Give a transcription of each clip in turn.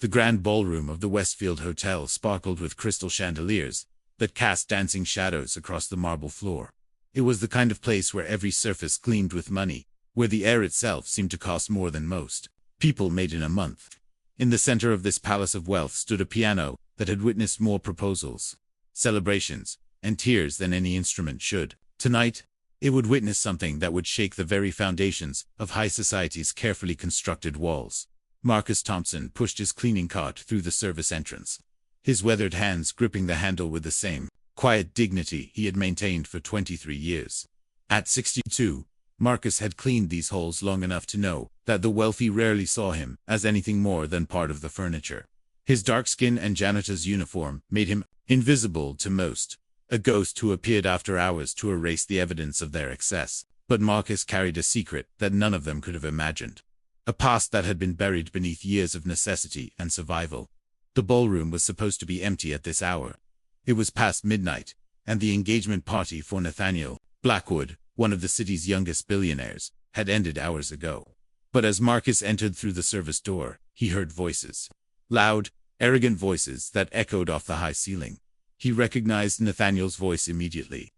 The grand ballroom of the Westfield Hotel sparkled with crystal chandeliers that cast dancing shadows across the marble floor. It was the kind of place where every surface gleamed with money, where the air itself seemed to cost more than most people made in a month. In the center of this palace of wealth stood a piano that had witnessed more proposals, celebrations, and tears than any instrument should. Tonight, it would witness something that would shake the very foundations of high society's carefully constructed walls. Marcus Thompson pushed his cleaning cart through the service entrance, his weathered hands gripping the handle with the same quiet dignity he had maintained for 23 years. At 62, Marcus had cleaned these halls long enough to know that the wealthy rarely saw him as anything more than part of the furniture. His dark skin and janitor's uniform made him invisible to most, a ghost who appeared after hours to erase the evidence of their excess. But Marcus carried a secret that none of them could have imagined, a past that had been buried beneath years of necessity and survival. The ballroom was supposed to be empty at this hour. It was past midnight, and the engagement party for Nathaniel Blackwood, one of the city's youngest billionaires, had ended hours ago. But as Marcus entered through the service door, he heard voices. Loud, arrogant voices that echoed off the high ceiling. He recognized Nathaniel's voice immediately.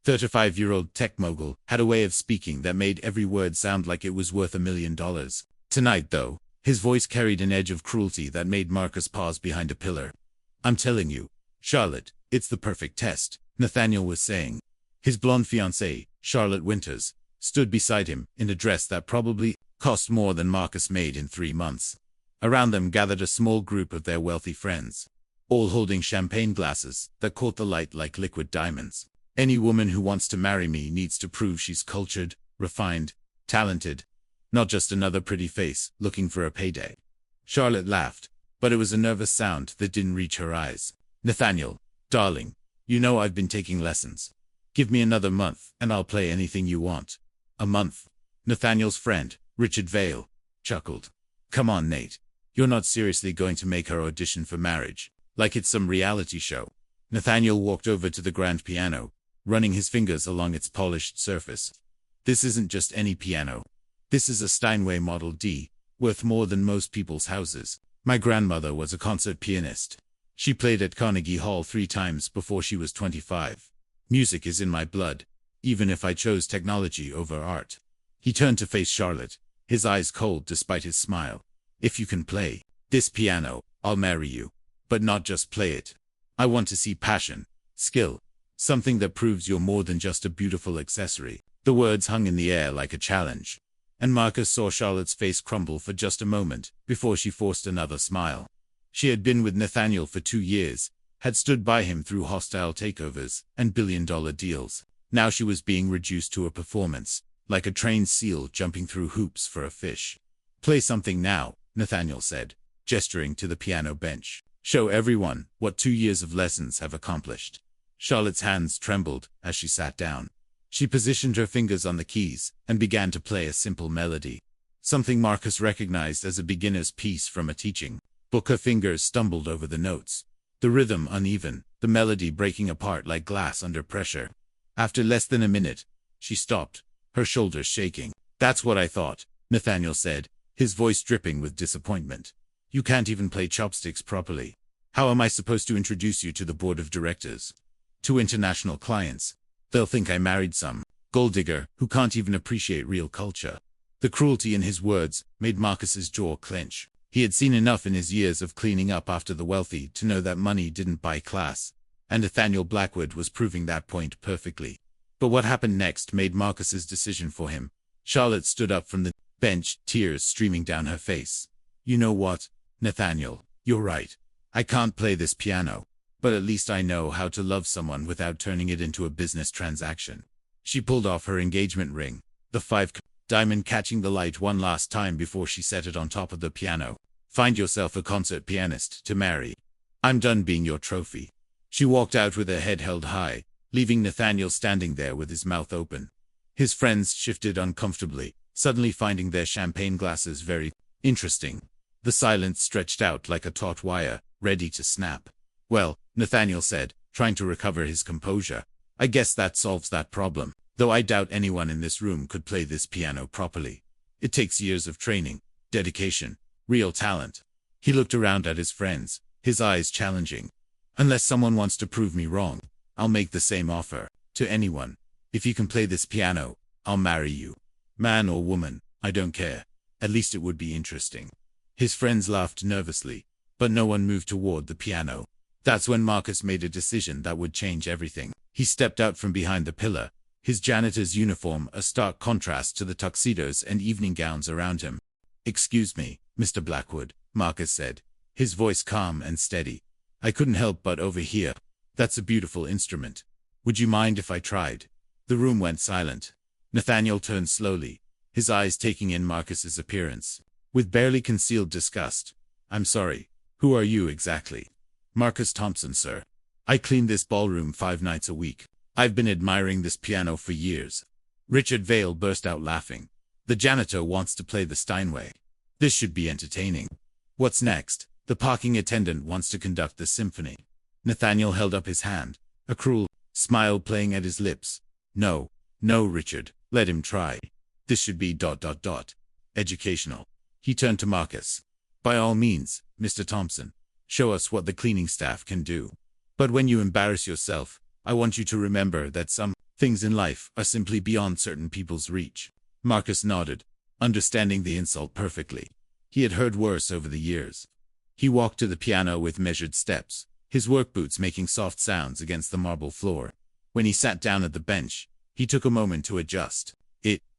The 35-year-old tech mogul had a way of speaking that made every word sound like it was worth $1 million. Tonight, though, his voice carried an edge of cruelty that made Marcus pause behind a pillar. "I'm telling you, Charlotte, it's the perfect test," Nathaniel was saying. His blonde fiancée, Charlotte Winters, stood beside him in a dress that probably cost more than Marcus made in 3 months. Around them gathered a small group of their wealthy friends, all holding champagne glasses that caught the light like liquid diamonds. "Any woman who wants to marry me needs to prove she's cultured, refined, talented, not just another pretty face looking for a payday." Charlotte laughed, but it was a nervous sound that didn't reach her eyes. "Nathaniel, darling, you know I've been taking lessons. Give me another month, and I'll play anything you want." "A month?" Nathaniel's friend, Richard Vale, chuckled. "Come on, Nate. You're not seriously going to make her audition for marriage, like it's some reality show." Nathaniel walked over to the grand piano, running his fingers along its polished surface. "This isn't just any piano. This is a Steinway Model D, worth more than most people's houses. My grandmother was a concert pianist. She played at Carnegie Hall 3 times before she was 25. Music is in my blood, even if I chose technology over art." He turned to face Charlotte, his eyes cold despite his smile. "If you can play this piano, I'll marry you. But not just play it. I want to see passion, skill, something that proves you're more than just a beautiful accessory." The words hung in the air like a challenge, and Marcus saw Charlotte's face crumble for just a moment before she forced another smile. She had been with Nathaniel for 2 years, had stood by him through hostile takeovers and billion-dollar deals. Now she was being reduced to a performance, like a trained seal jumping through hoops for a fish. "Play something now," Nathaniel said, gesturing to the piano bench. "Show everyone what 2 years of lessons have accomplished." Charlotte's hands trembled as she sat down. She positioned her fingers on the keys and began to play a simple melody, something Marcus recognized as a beginner's piece from a teaching book. Her fingers stumbled over the notes, the rhythm uneven, the melody breaking apart like glass under pressure. After less than a minute, she stopped, her shoulders shaking. "That's what I thought," Nathaniel said, his voice dripping with disappointment. "You can't even play chopsticks properly. How am I supposed to introduce you to the board of directors? To international clients? They'll think I married some gold digger who can't even appreciate real culture." The cruelty in his words made Marcus's jaw clench. He had seen enough in his years of cleaning up after the wealthy to know that money didn't buy class, and Nathaniel Blackwood was proving that point perfectly. But what happened next made Marcus's decision for him. Charlotte stood up from the bench, tears streaming down her face. "You know what, Nathaniel, you're right. I can't play this piano, but at least I know how to love someone without turning it into a business transaction." She pulled off her engagement ring, the 5 diamond catching the light one last time before she set it on top of the piano. "Find yourself a concert pianist to marry. I'm done being your trophy." She walked out with her head held high, leaving Nathaniel standing there with his mouth open. His friends shifted uncomfortably, suddenly finding their champagne glasses very interesting. The silence stretched out like a taut wire, ready to snap. "Well," Nathaniel said, trying to recover his composure, "I guess that solves that problem, though I doubt anyone in this room could play this piano properly. It takes years of training, dedication, real talent." He looked around at his friends, his eyes challenging. "Unless someone wants to prove me wrong, I'll make the same offer. To anyone. If you can play this piano, I'll marry you. Man or woman, I don't care. At least it would be interesting." His friends laughed nervously, but no one moved toward the piano. That's when Marcus made a decision that would change everything. He stepped out from behind the pillar, his janitor's uniform a stark contrast to the tuxedos and evening gowns around him. "Excuse me, Mr. Blackwood," Marcus said, his voice calm and steady. "I couldn't help but overhear. That's a beautiful instrument. Would you mind if I tried?" The room went silent. Nathaniel turned slowly, his eyes taking in Marcus's appearance. With barely concealed disgust. "I'm sorry. Who are you exactly?" "Marcus Thompson, sir. I clean this ballroom 5 nights a week. I've been admiring this piano for years." Richard Vale burst out laughing. "The janitor wants to play the Steinway. This should be entertaining. What's next?" "The parking attendant wants to conduct the symphony." Nathaniel held up his hand, a cruel smile playing at his lips. No, Richard, let him try. This should be ... educational." He turned to Marcus. "By all means, Mr. Thompson, show us what the cleaning staff can do. But when you embarrass yourself, I want you to remember that some things in life are simply beyond certain people's reach." Marcus nodded, understanding the insult perfectly. He had heard worse over the years. He walked to the piano with measured steps, his work boots making soft sounds against the marble floor. When he sat down at the bench, he took a moment to adjust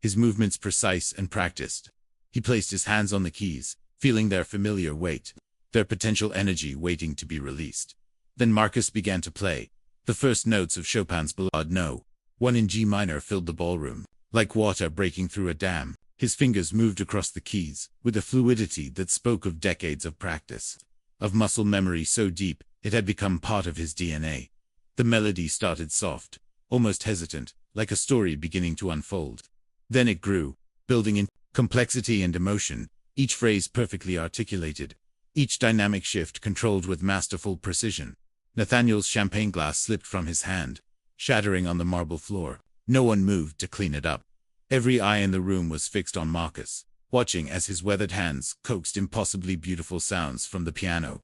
his movements precise and practiced. He placed his hands on the keys, feeling their familiar weight, their potential energy waiting to be released. Then Marcus began to play. The first notes of Chopin's Ballade No. 1 in G minor filled the ballroom, like water breaking through a dam. His fingers moved across the keys, with a fluidity that spoke of decades of practice, of muscle memory so deep it had become part of his DNA. The melody started soft, almost hesitant, like a story beginning to unfold. Then it grew, building in complexity and emotion, each phrase perfectly articulated, each dynamic shift controlled with masterful precision. Nathaniel's champagne glass slipped from his hand, shattering on the marble floor. No one moved to clean it up. Every eye in the room was fixed on Marcus, watching as his weathered hands coaxed impossibly beautiful sounds from the piano.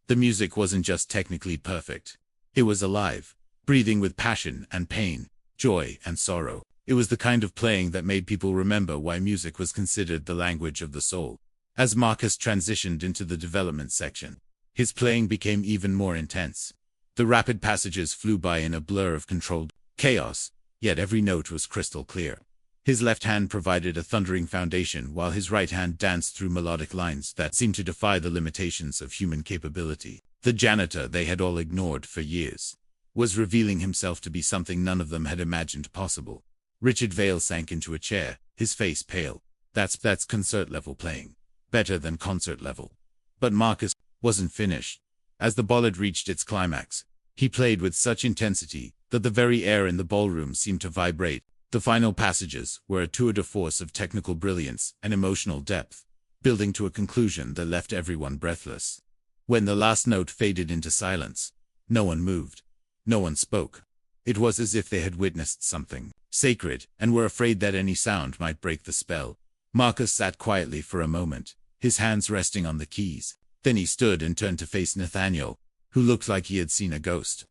The music wasn't just technically perfect. It was alive, breathing with passion and pain, joy and sorrow. It was the kind of playing that made people remember why music was considered the language of the soul. As Marcus transitioned into the development section, his playing became even more intense. The rapid passages flew by in a blur of controlled chaos, yet every note was crystal clear. His left hand provided a thundering foundation while his right hand danced through melodic lines that seemed to defy the limitations of human capability. The janitor they had all ignored for years was revealing himself to be something none of them had imagined possible. Richard Vale sank into a chair, his face pale. That's concert-level playing. Better than concert-level. But Marcus wasn't finished. As the ballad reached its climax, he played with such intensity that the very air in the ballroom seemed to vibrate. The final passages were a tour de force of technical brilliance and emotional depth, building to a conclusion that left everyone breathless. When the last note faded into silence, no one moved. No one spoke. It was as if they had witnessed something sacred and were afraid that any sound might break the spell. Marcus sat quietly for a moment, his hands resting on the keys. Then he stood and turned to face Nathaniel, who looked like he had seen a ghost.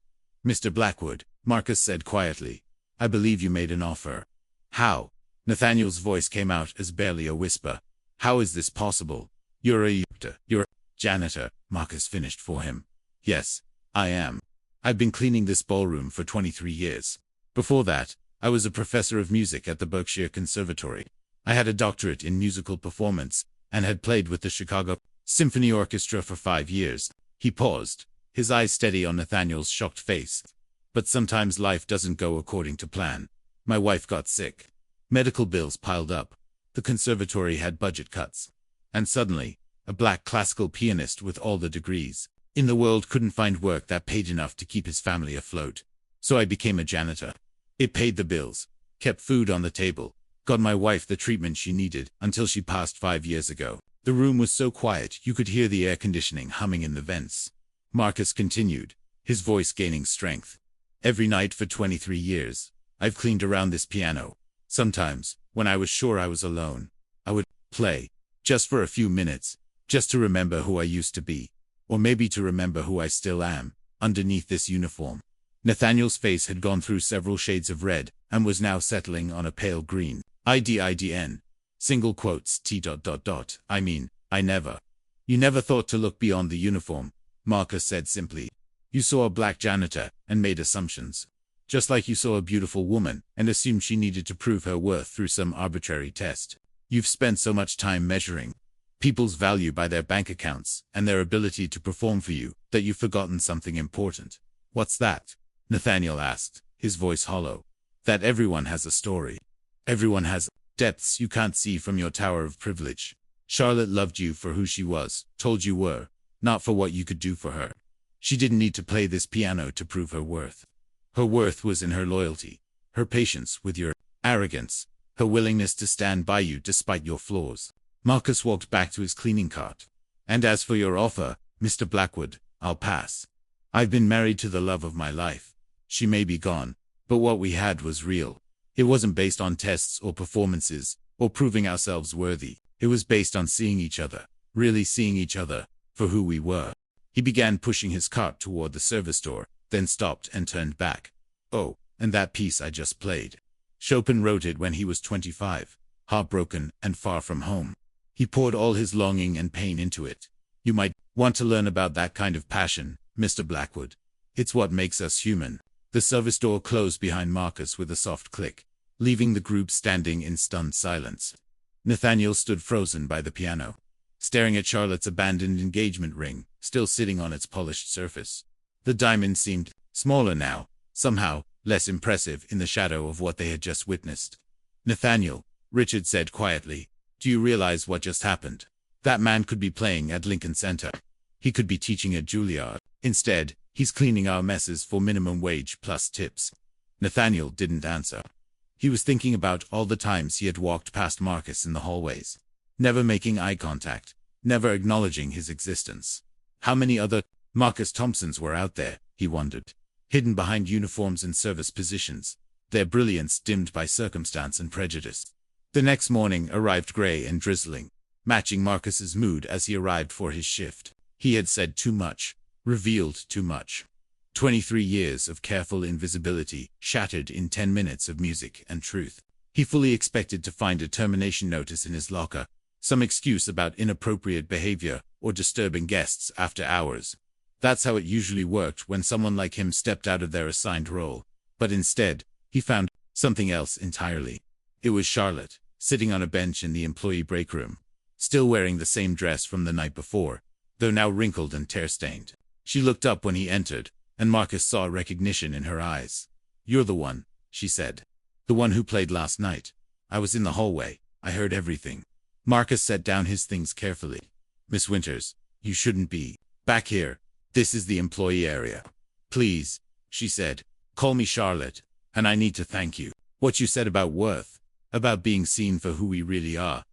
"Mr. Blackwood," Marcus said quietly, "I believe you made an offer." "How?" Nathaniel's voice came out as barely a whisper. "How is this possible? You're a janitor," Marcus finished for him. "Yes, I am. I've been cleaning this ballroom for 23 years. Before that, I was a professor of music at the Berkshire Conservatory. I had a doctorate in musical performance and had played with the Chicago Symphony Orchestra for 5 years. He paused, his eyes steady on Nathaniel's shocked face. "But sometimes life doesn't go according to plan. My wife got sick. Medical bills piled up. The conservatory had budget cuts. And suddenly, a black classical pianist with all the degrees in the world couldn't find work that paid enough to keep his family afloat. So I became a janitor. It paid the bills, kept food on the table, got my wife the treatment she needed until she passed 5 years ago. The room was so quiet you could hear the air conditioning humming in the vents." Marcus continued, his voice gaining strength. "Every night for 23 years, I've cleaned around this piano. Sometimes, when I was sure I was alone, I would play, just for a few minutes, Just to remember who I used to be. Or maybe to remember who I still am, underneath this uniform. Nathaniel's face had gone through several shades of red, and was now settling on a pale green. IDIDN. Single quotes, T. I mean, I never. You never thought to look beyond the uniform, Marcus said simply. You saw a black janitor, and made assumptions. Just like you saw a beautiful woman, and assumed she needed to prove her worth through some arbitrary test. You've spent so much time measuring people's value by their bank accounts, and their ability to perform for you, that you've forgotten something important. What's that? Nathaniel asked, his voice hollow. That everyone has a story. Everyone has depths you can't see from your tower of privilege. Charlotte loved you for who she was, told you were, not for what you could do for her. She didn't need to play this piano to prove her worth. Her worth was in her loyalty, her patience with your arrogance, her willingness to stand by you despite your flaws. Marcus walked back to his cleaning cart. And as for your offer, Mr. Blackwood, I'll pass. I've been married to the love of my life. She may be gone, but what we had was real. It wasn't based on tests or performances, or proving ourselves worthy. It was based on seeing each other, really seeing each other, for who we were. He began pushing his cart toward the service door, then stopped and turned back. Oh, and that piece I just played. Chopin wrote it when he was 25, heartbroken and far from home. He poured all his longing and pain into it. You might want to learn about that kind of passion, Mr. Blackwood. It's what makes us human. The service door closed behind Marcus with a soft click, leaving the group standing in stunned silence. Nathaniel stood frozen by the piano, staring at Charlotte's abandoned engagement ring, still sitting on its polished surface. The diamond seemed smaller now, somehow less impressive in the shadow of what they had just witnessed. Nathaniel, Richard said quietly, do you realize what just happened? That man could be playing at Lincoln Center. He could be teaching at Juilliard. Instead, he's cleaning our messes for minimum wage plus tips. Nathaniel didn't answer. He was thinking about all the times he had walked past Marcus in the hallways, never making eye contact, never acknowledging his existence. How many other Marcus Thompsons were out there, he wondered, hidden behind uniforms and service positions, their brilliance dimmed by circumstance and prejudice. The next morning arrived gray and drizzling, matching Marcus's mood as he arrived for his shift. He had said too much, revealed too much. 23 years of careful invisibility, shattered in 10 minutes of music and truth. He fully expected to find a termination notice in his locker, some excuse about inappropriate behavior or disturbing guests after hours. That's how it usually worked when someone like him stepped out of their assigned role. But instead, he found something else entirely. It was Charlotte, sitting on a bench in the employee break room, still wearing the same dress from the night before, though now wrinkled and tear-stained. She looked up when he entered, and Marcus saw recognition in her eyes. You're the one, she said. The one who played last night. I was in the hallway. I heard everything. Marcus set down his things carefully. Miss Winters, you shouldn't be back here. This is the employee area. Please, she said, call me Charlotte, and I need to thank you. What you said about worth, about being seen for who we really are.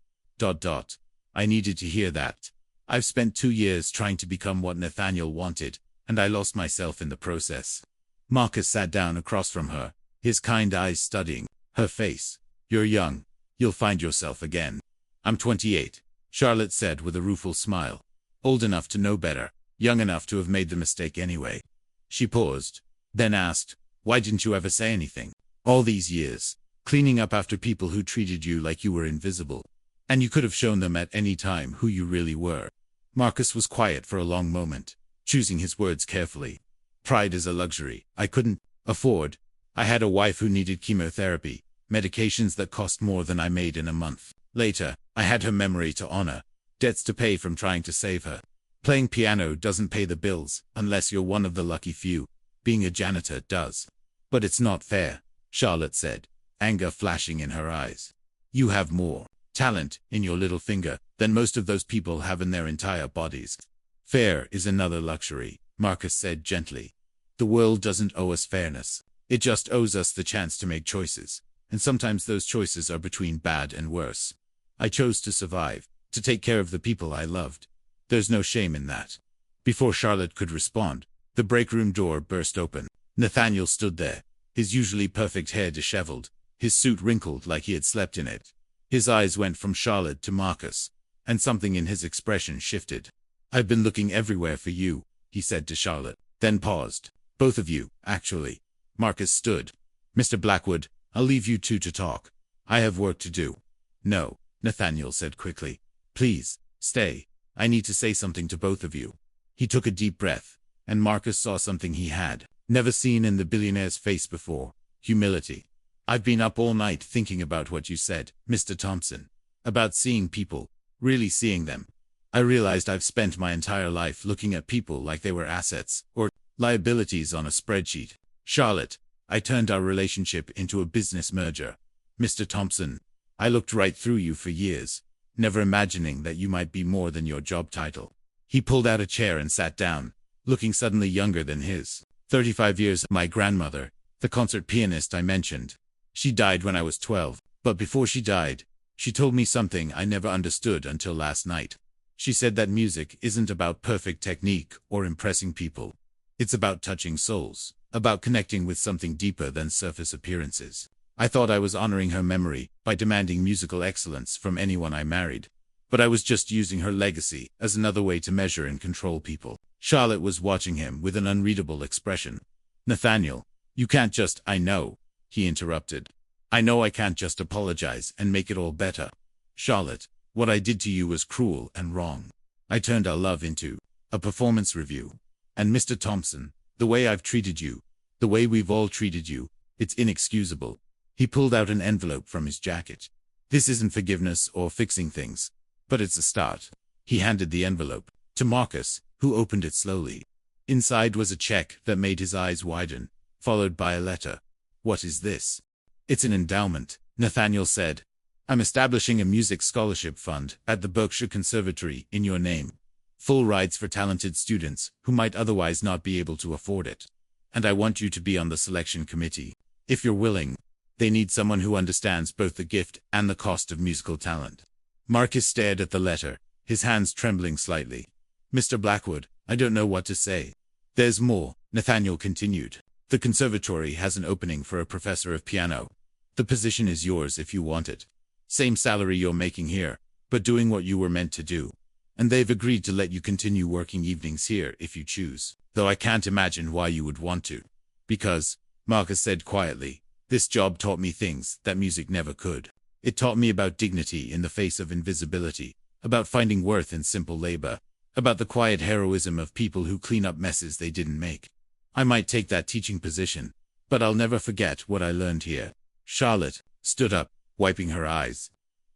I needed to hear that. I've spent 2 years trying to become what Nathaniel wanted, and I lost myself in the process. Marcus sat down across from her, his kind eyes studying her face. You're young. You'll find yourself again. I'm 28, Charlotte said with a rueful smile. Old enough to know better, young enough to have made the mistake anyway. She paused, then asked, why didn't you ever say anything? All these years, cleaning up after people who treated you like you were invisible. And you could have shown them at any time who you really were. Marcus was quiet for a long moment, choosing his words carefully. Pride is a luxury I couldn't afford. I had a wife who needed chemotherapy, medications that cost more than I made in a month. Later, I had her memory to honor, debts to pay from trying to save her. Playing piano doesn't pay the bills, unless you're one of the lucky few. Being a janitor does. But it's not fair, Charlotte said, anger flashing in her eyes. You have more talent in your little finger than most of those people have in their entire bodies. Fair is another luxury, Marcus said gently. The world doesn't owe us fairness. It just owes us the chance to make choices, and sometimes those choices are between bad and worse. I chose to survive, to take care of the people I loved. There's no shame in that. Before Charlotte could respond, the break room door burst open. Nathaniel stood there, his usually perfect hair disheveled, his suit wrinkled like he had slept in it. His eyes went from Charlotte to Marcus, and something in his expression shifted. "I've been looking everywhere for you," he said to Charlotte, then paused. "Both of you, actually." Marcus stood. "Mr. Blackwood, I'll leave you two to talk. I have work to do." "No," Nathaniel said quickly. "Please, stay. I need to say something to both of you." He took a deep breath, and Marcus saw something he had never seen in the billionaire's face before: humility. "I've been up all night thinking about what you said, Mr. Thompson. About seeing people, really seeing them. I realized I've spent my entire life looking at people like they were assets, or liabilities on a spreadsheet. Charlotte, I turned our relationship into a business merger. Mr. Thompson, I looked right through you for years, never imagining that you might be more than your job title." He pulled out a chair and sat down, looking suddenly younger than his. 35 years. "My grandmother, the concert pianist I mentioned. She died when I was 12, but before she died, she told me something I never understood until last night. She said that music isn't about perfect technique or impressing people. It's about touching souls, about connecting with something deeper than surface appearances. I thought I was honoring her memory by demanding musical excellence from anyone I married, but I was just using her legacy as another way to measure and control people." Charlotte was watching him with an unreadable expression. "Nathaniel, you can't just—" "I know," he interrupted. "I know I can't just apologize and make it all better. Charlotte, what I did to you was cruel and wrong. I turned our love into a performance review. And Mr. Thompson, the way I've treated you, the way we've all treated you, it's inexcusable." He pulled out an envelope from his jacket. "This isn't forgiveness or fixing things, but it's a start." He handed the envelope to Marcus, who opened it slowly. Inside was a check that made his eyes widen, followed by a letter. "What is this?" "It's an endowment," Nathaniel said. "I'm establishing a music scholarship fund at the Berkshire Conservatory in your name. Full rides for talented students who might otherwise not be able to afford it. And I want you to be on the selection committee, if you're willing. They need someone who understands both the gift and the cost of musical talent." Marcus stared at the letter, his hands trembling slightly. "Mr. Blackwood, I don't know what to say." "There's more," Nathaniel continued. "The conservatory has an opening for a professor of piano. The position is yours if you want it. Same salary you're making here, but doing what you were meant to do. And they've agreed to let you continue working evenings here if you choose, though I can't imagine why you would want to. Because," Marcus said quietly, "this job taught me things that music never could. It taught me about dignity in the face of invisibility, about finding worth in simple labor, about the quiet heroism of people who clean up messes they didn't make. I might take that teaching position, but I'll never forget what I learned here." Charlotte stood up, wiping her eyes.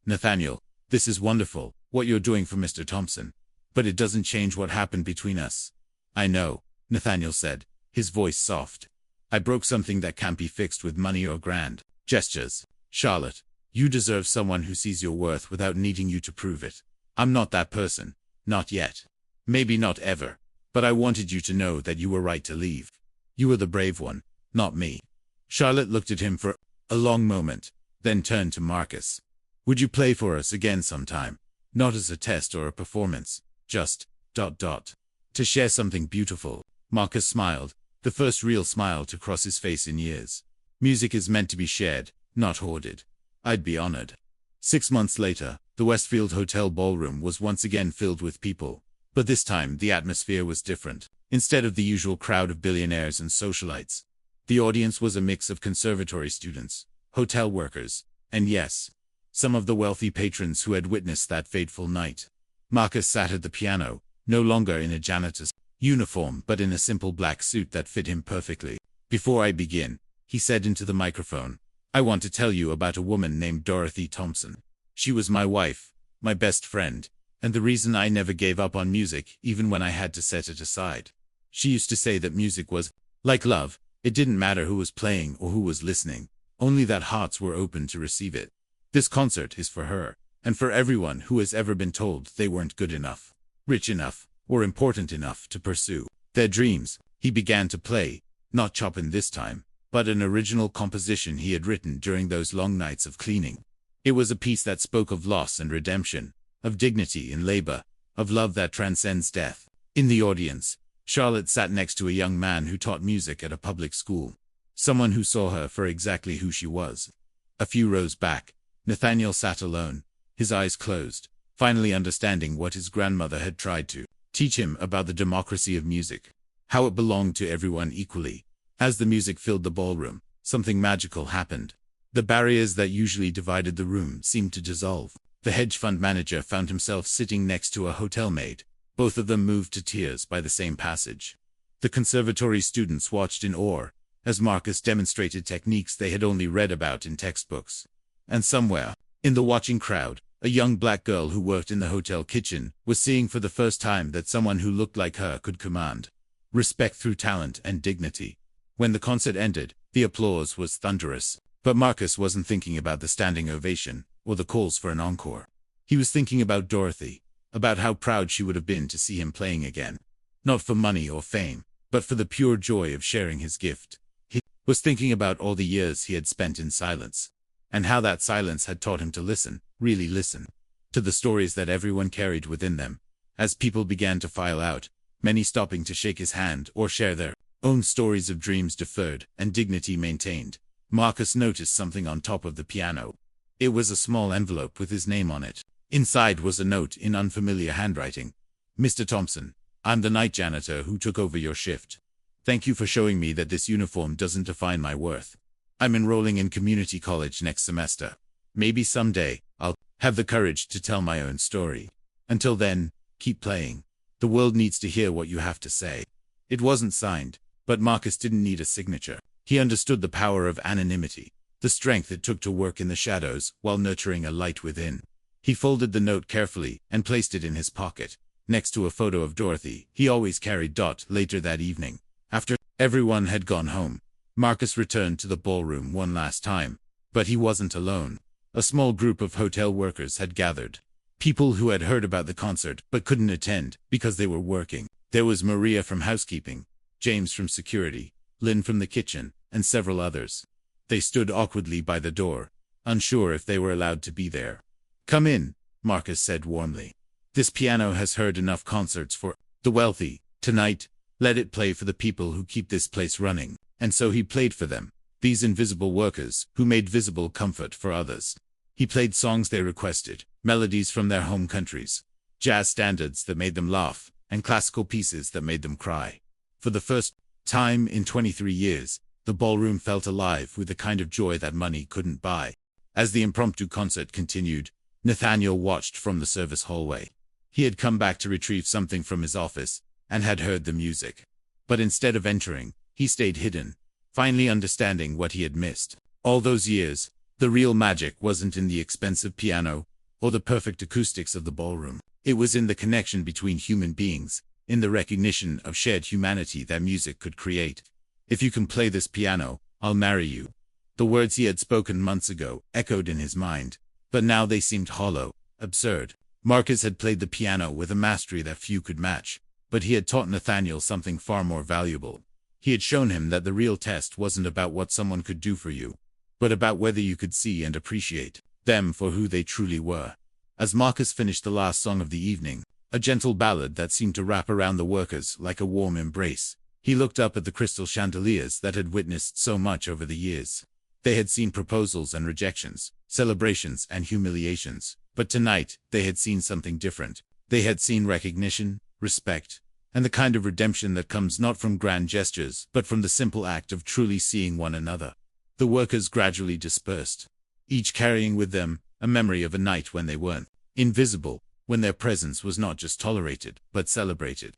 "Nathaniel, this is wonderful, what you're doing for Mr. Thompson, but it doesn't change what happened between us." "I know," Nathaniel said, his voice soft. "I broke something that can't be fixed with money or grand gestures. Charlotte, you deserve someone who sees your worth without needing you to prove it. I'm not that person. Not yet. Maybe not ever. But I wanted you to know that you were right to leave. You were the brave one, not me." Charlotte looked at him for a long moment, then turned to Marcus. "Would you play for us again sometime? Not as a test or a performance, just ... to share something beautiful." Marcus smiled, the first real smile to cross his face in years. "Music is meant to be shared, not hoarded. I'd be honored." 6 months later, the Westfield Hotel ballroom was once again filled with people, but this time the atmosphere was different. Instead of the usual crowd of billionaires and socialites, the audience was a mix of conservatory students, hotel workers, and yes, some of the wealthy patrons who had witnessed that fateful night. Marcus sat at the piano, no longer in a janitor's uniform but in a simple black suit that fit him perfectly. "Before I begin," he said into the microphone, "I want to tell you about a woman named Dorothy Thompson. She was my wife, my best friend, and the reason I never gave up on music even when I had to set it aside. She used to say that music was like love. It didn't matter who was playing or who was listening, only that hearts were open to receive it. This concert is for her, and for everyone who has ever been told they weren't good enough, rich enough, or important enough to pursue their dreams." He began to play, not Chopin this time, but an original composition he had written during those long nights of cleaning. It was a piece that spoke of loss and redemption, of dignity in labor, of love that transcends death. In the audience, Charlotte sat next to a young man who taught music at a public school, someone who saw her for exactly who she was. A few rows back, Nathaniel sat alone, his eyes closed, finally understanding what his grandmother had tried to teach him about the democracy of music, how it belonged to everyone equally. As the music filled the ballroom, something magical happened. The barriers that usually divided the room seemed to dissolve. The hedge fund manager found himself sitting next to a hotel maid, both of them moved to tears by the same passage. The conservatory students watched in awe, as Marcus demonstrated techniques they had only read about in textbooks. And somewhere, in the watching crowd, a young black girl who worked in the hotel kitchen was seeing for the first time that someone who looked like her could command respect through talent and dignity. When the concert ended, the applause was thunderous. But Marcus wasn't thinking about the standing ovation, or the calls for an encore. He was thinking about Dorothy, about how proud she would have been to see him playing again. Not for money or fame, but for the pure joy of sharing his gift. He was thinking about all the years he had spent in silence, and how that silence had taught him to listen, really listen, to the stories that everyone carried within them. As people began to file out, many stopping to shake his hand or share their own stories of dreams deferred and dignity maintained, Marcus noticed something on top of the piano. It was a small envelope with his name on it. Inside was a note in unfamiliar handwriting. "Mr. Thompson, I'm the night janitor who took over your shift. Thank you for showing me that this uniform doesn't define my worth. I'm enrolling in community college next semester. Maybe someday, I'll have the courage to tell my own story. Until then, keep playing. The world needs to hear what you have to say." It wasn't signed, but Marcus didn't need a signature. He understood the power of anonymity, the strength it took to work in the shadows while nurturing a light within. He folded the note carefully and placed it in his pocket, next to a photo of Dorothy he always carried. Later that evening, after everyone had gone home, Marcus returned to the ballroom one last time. But he wasn't alone. A small group of hotel workers had gathered. People who had heard about the concert but couldn't attend because they were working. There was Maria from housekeeping, James from security, Lynn from the kitchen, and several others. They stood awkwardly by the door, unsure if they were allowed to be there. "Come in," Marcus said warmly. "This piano has heard enough concerts for the wealthy. Tonight, let it play for the people who keep this place running." And so he played for them, these invisible workers who made visible comfort for others. He played songs they requested, melodies from their home countries, jazz standards that made them laugh, and classical pieces that made them cry. For the first time in 23 years, the ballroom felt alive with the kind of joy that money couldn't buy. As the impromptu concert continued, Nathaniel watched from the service hallway. He had come back to retrieve something from his office, and had heard the music. But instead of entering, he stayed hidden, finally understanding what he had missed. All those years, the real magic wasn't in the expensive piano, or the perfect acoustics of the ballroom. It was in the connection between human beings, in the recognition of shared humanity that music could create. "If you can play this piano, I'll marry you." The words he had spoken months ago echoed in his mind, but now they seemed hollow, absurd. Marcus had played the piano with a mastery that few could match, but he had taught Nathaniel something far more valuable. He had shown him that the real test wasn't about what someone could do for you, but about whether you could see and appreciate them for who they truly were. As Marcus finished the last song of the evening, a gentle ballad that seemed to wrap around the workers like a warm embrace, he looked up at the crystal chandeliers that had witnessed so much over the years. They had seen proposals and rejections, celebrations and humiliations, but tonight they had seen something different. They had seen recognition, respect, and the kind of redemption that comes not from grand gestures but from the simple act of truly seeing one another. The workers gradually dispersed, each carrying with them a memory of a night when they weren't invisible, when their presence was not just tolerated but celebrated.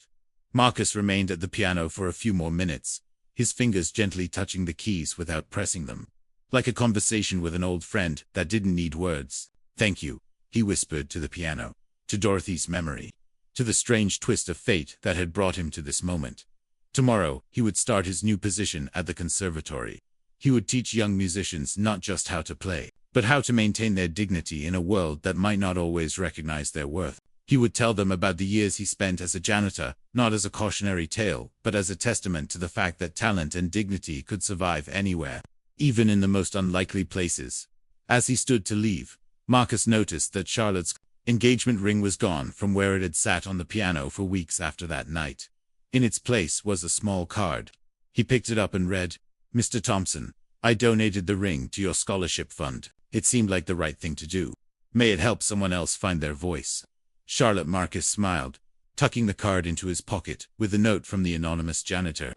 Marcus remained at the piano for a few more minutes, his fingers gently touching the keys without pressing them, like a conversation with an old friend that didn't need words. "Thank you," he whispered to the piano, to Dorothy's memory, to the strange twist of fate that had brought him to this moment. Tomorrow, he would start his new position at the conservatory. He would teach young musicians not just how to play, but how to maintain their dignity in a world that might not always recognize their worth. He would tell them about the years he spent as a janitor, not as a cautionary tale, but as a testament to the fact that talent and dignity could survive anywhere, even in the most unlikely places. As he stood to leave, Marcus noticed that Charlotte's engagement ring was gone from where it had sat on the piano for weeks after that night. In its place was a small card. He picked it up and read, "Mr. Thompson, I donated the ring to your scholarship fund. It seemed like the right thing to do. May it help someone else find their voice." Charlotte Marcus smiled, tucking the card into his pocket with a note from the anonymous janitor.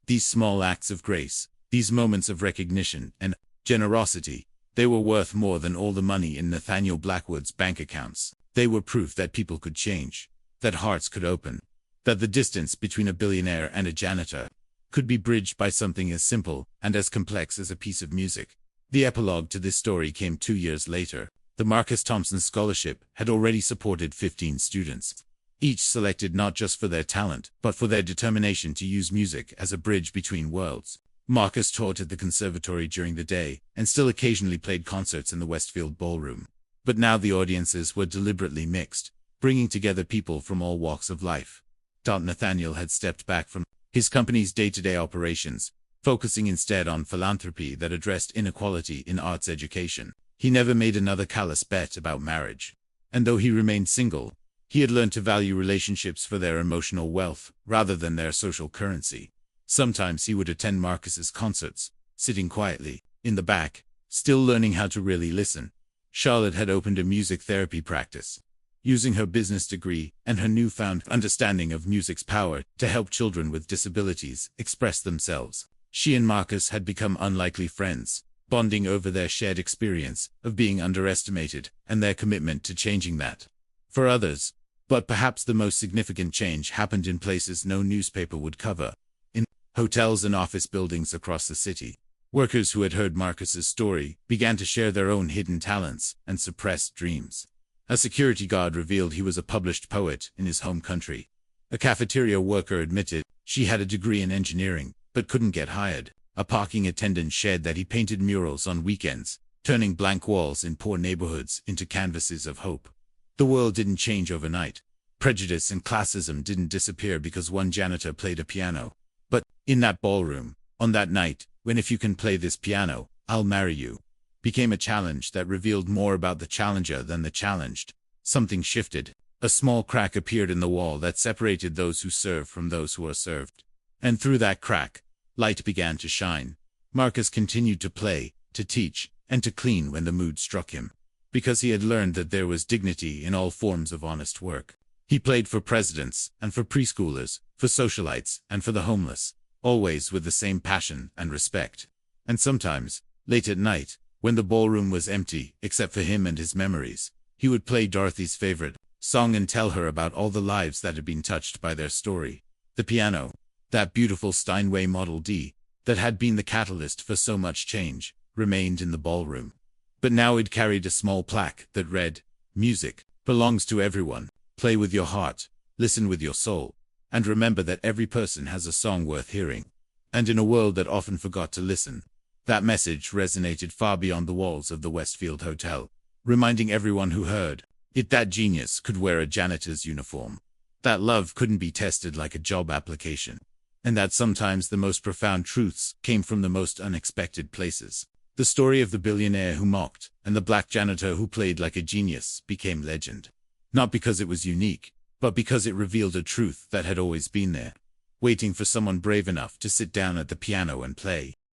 These small acts of grace, these moments of recognition and generosity, they were worth more than all the money in Nathaniel Blackwood's bank accounts. They were proof that people could change, that hearts could open, that the distance between a billionaire and a janitor could be bridged by something as simple and as complex as a piece of music. The epilogue to this story came 2 years later. The Marcus Thompson Scholarship had already supported 15 students, each selected not just for their talent, but for their determination to use music as a bridge between worlds. Marcus taught at the conservatory during the day, and still occasionally played concerts in the Westfield Ballroom. But now the audiences were deliberately mixed, bringing together people from all walks of life. Nathaniel had stepped back from his company's day-to-day operations, focusing instead on philanthropy that addressed inequality in arts education. He never made another callous bet about marriage. And though he remained single, he had learned to value relationships for their emotional wealth rather than their social currency. Sometimes he would attend Marcus's concerts, sitting quietly in the back, still learning how to really listen. Charlotte had opened a music therapy practice, using her business degree and her newfound understanding of music's power to help children with disabilities express themselves. She and Marcus had become unlikely friends, bonding over their shared experience of being underestimated and their commitment to changing that. For others, but perhaps the most significant change happened in places no newspaper would cover, in hotels and office buildings across the city. Workers who had heard Marcus's story began to share their own hidden talents and suppressed dreams. A security guard revealed he was a published poet in his home country. A cafeteria worker admitted she had a degree in engineering, but couldn't get hired. A parking attendant shared that he painted murals on weekends, turning blank walls in poor neighborhoods into canvases of hope. The world didn't change overnight. Prejudice and classism didn't disappear because one janitor played a piano. But in that ballroom, on that night, when "if you can play this piano, I'll marry you," became a challenge that revealed more about the challenger than the challenged. Something shifted. A small crack appeared in the wall that separated those who serve from those who are served. And through that crack, light began to shine. Marcus continued to play, to teach, and to clean when the mood struck him, because he had learned that there was dignity in all forms of honest work. He played for presidents, and for preschoolers, for socialites, and for the homeless, always with the same passion and respect. And sometimes, late at night, when the ballroom was empty, except for him and his memories, he would play Dorothy's favorite song and tell her about all the lives that had been touched by their story. The piano, that beautiful Steinway Model D, that had been the catalyst for so much change, remained in the ballroom. But now it carried a small plaque that read, "Music belongs to everyone. Play with your heart, listen with your soul, and remember that every person has a song worth hearing." And in a world that often forgot to listen, that message resonated far beyond the walls of the Westfield Hotel, reminding everyone who heard it that genius could wear a janitor's uniform, that love couldn't be tested like a job application, and that sometimes the most profound truths came from the most unexpected places. The story of the billionaire who mocked and the black janitor who played like a genius became legend. Not because it was unique, but because it revealed a truth that had always been there, waiting for someone brave enough to sit down at the piano and play.